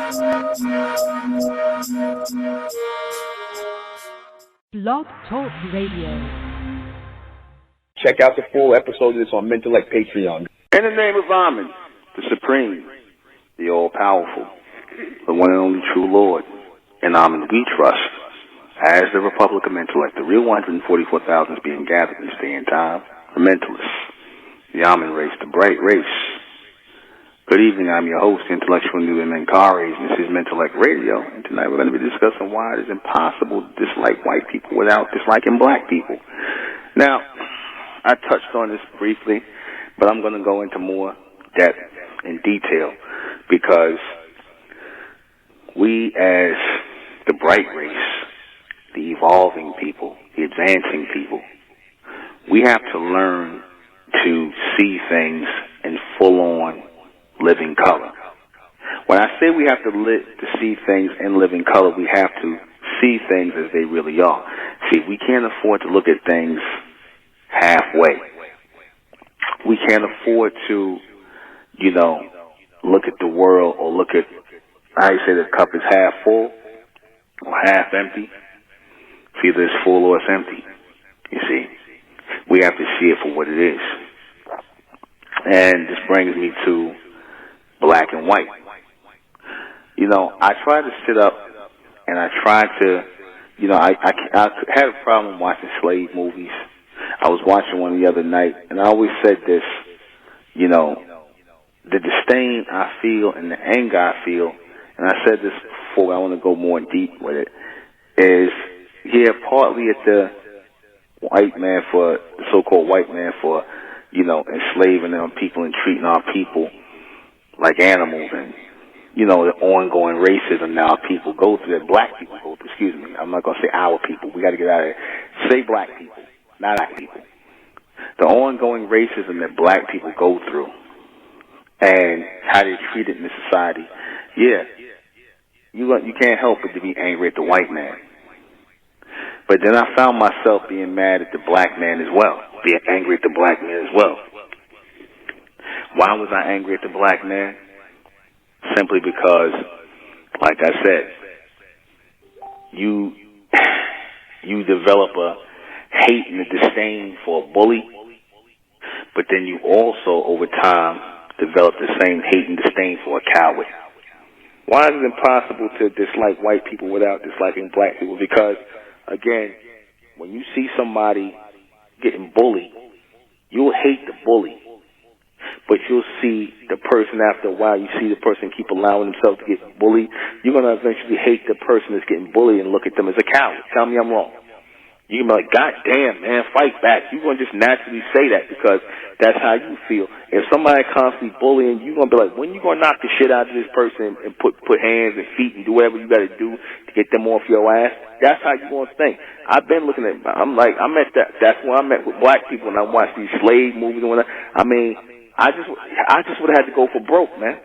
Blog Talk Radio. Check out the full episode of this on Mentellect Patreon. In the name of Amen, the Supreme, the All-Powerful, the one and only true Lord, in Amen we trust, as the Republic of Mentellect, the real 144,000 is being gathered in this day and time, the Mentalists, the Amen race, the bright race. Good evening, I'm your host, Intellectual Newman Menkares, and this is Mentellect Radio, and tonight we're going to be discussing why it is impossible to dislike white people without disliking black people. Now, I touched on this briefly, but I'm going to go into more depth and detail because we as the bright race, the evolving people, the advancing people, we have to learn to see things in full-on living color. When I say we have to see things in living color, we have to see things as they really are. See, we can't afford to look at things halfway. We can't afford to, look at the world or look at, how you say the cup is half full or half empty. It's either it's full or it's empty. You see, we have to see it for what it is. And this brings me to black and white. I tried to sit up and I tried to, I had a problem watching slave movies. I was watching one the other night, and I always said this, the disdain I feel and the anger I feel, and I said this before, I want to go more deep with it, is, partly at the so-called white man for, enslaving our people and treating our people like animals, and the ongoing racism now people go through, that black people go through, excuse me, I'm not going to say our people, we got to get out of here, say black people, not black people. The ongoing racism that black people go through and how they're treated in this society, you can't help but to be angry at the white man. But then I found myself being mad at the black man as well, being angry at the black man as well. Why was I angry at the black man? Simply because, like I said, you develop a hate and a disdain for a bully, but then you also, over time, develop the same hate and disdain for a coward. Why is it impossible to dislike white people without disliking black people? Because, again, when you see somebody getting bullied, you'll hate the bully. But you'll see the person after a while, you see the person keep allowing themselves to get bullied, you're going to eventually hate the person that's getting bullied and look at them as a coward. Tell me I'm wrong. You're going to be like, God damn, man, fight back. You're going to just naturally say that because that's how you feel. If somebody constantly bullying, you're going to be like, when you going to knock the shit out of this person and put hands and feet and do whatever you got to do to get them off your ass? That's how you're going to think. I've been looking at, I'm at that, that's when I met with black people and I watched these slave movies and whatnot. I mean, I just would have had to go for broke, man.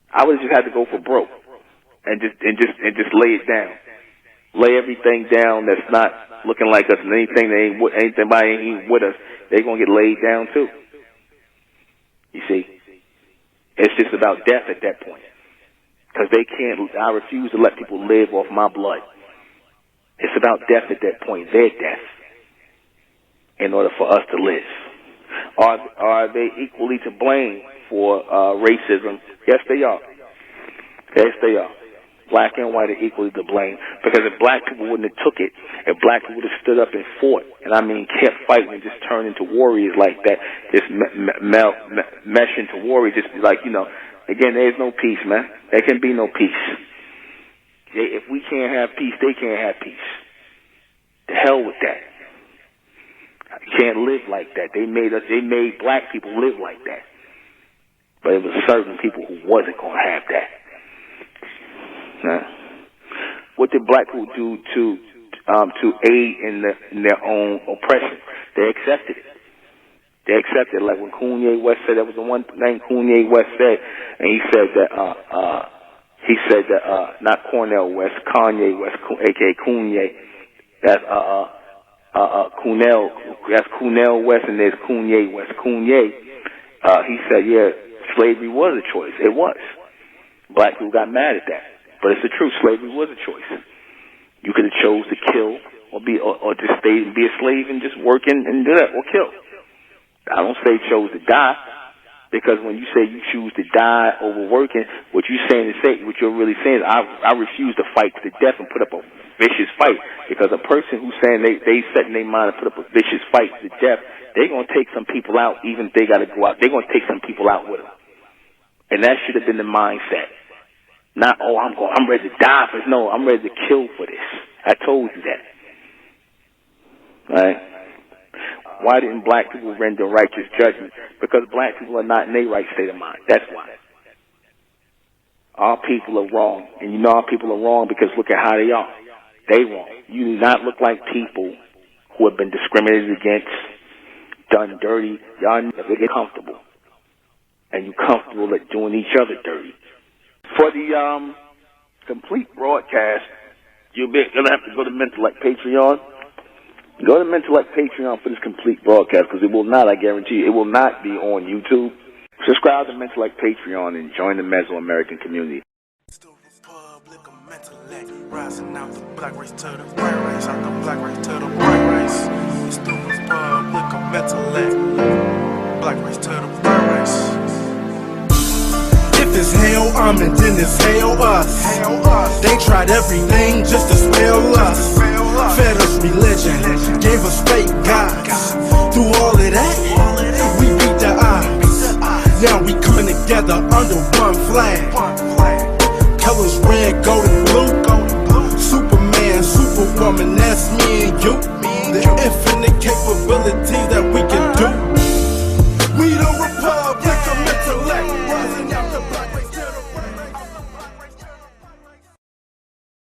I would have just had to go for broke and just lay it down. Lay everything down that's not looking like us, and anything that ain't with us, they're gonna get laid down too. You see, it's just about death at that point, because they can't. I refuse to let people live off my blood. It's about death at that point, their death, in order for us to live. Are they equally to blame for racism? Yes, they are. Yes, they are. Black and white are equally to blame, because if black people wouldn't have took it, if black people would have stood up and fought, and I mean kept fighting and just turned into warriors like that, just mesh into warriors, just like, again, there's no peace, man. There can be no peace. If we can't have peace, they can't have peace. The hell with that. You can't live like that. They made black people live like that. But it was certain people who wasn't going to have that. What did black people do to aid in their own oppression? They accepted it. They accepted it. Like when Kanye West said, that was the one thing Kanye West said, and he said that not Cornel West, Kanye West, aka Kanye. That's Cornel West, and there's Kanye West. Kanye, he said, slavery was a choice. It was. Black people got mad at that. But it's the truth. Slavery was a choice. You could have chose to kill or just stay and be a slave and just work and do that, or kill. I don't say chose to die, because when you say you choose to die over working, what you're really saying is I refuse to fight to the death and put up a vicious fight, because a person who's saying they set in their mind to put up a vicious fight to the death, they're going to take some people out, even if they got to go out. They're going to take some people out with them. And that should have been the mindset. Not, I'm ready to die for this. No, I'm ready to kill for this. I told you that. Right? Why didn't black people render righteous judgment? Because black people are not in their right state of mind. That's why. Our people are wrong. And you know our people are wrong because look at how they are. They wrong. You do not look like people who have been discriminated against, done dirty. Y'all never get comfortable. And you're comfortable at doing each other dirty. For the complete broadcast, you're going to have to go to Mentellect Patreon. Go to Mentellect Patreon for this complete broadcast, because it will not, I guarantee you, it will not be on YouTube. Subscribe to Mentellect Patreon and join the Mesoamerican community. It's the Republic of Mentellect, rising out the black race to the white race, out the black race to the white race. It's the Republic of Mentellect, black race to the white race. If it's hell, I'm in, then it's hell us. They tried everything just to spell us. Fed us religion, gave us fake gods. Through all of that, we beat the odds. Now we coming together under one flag.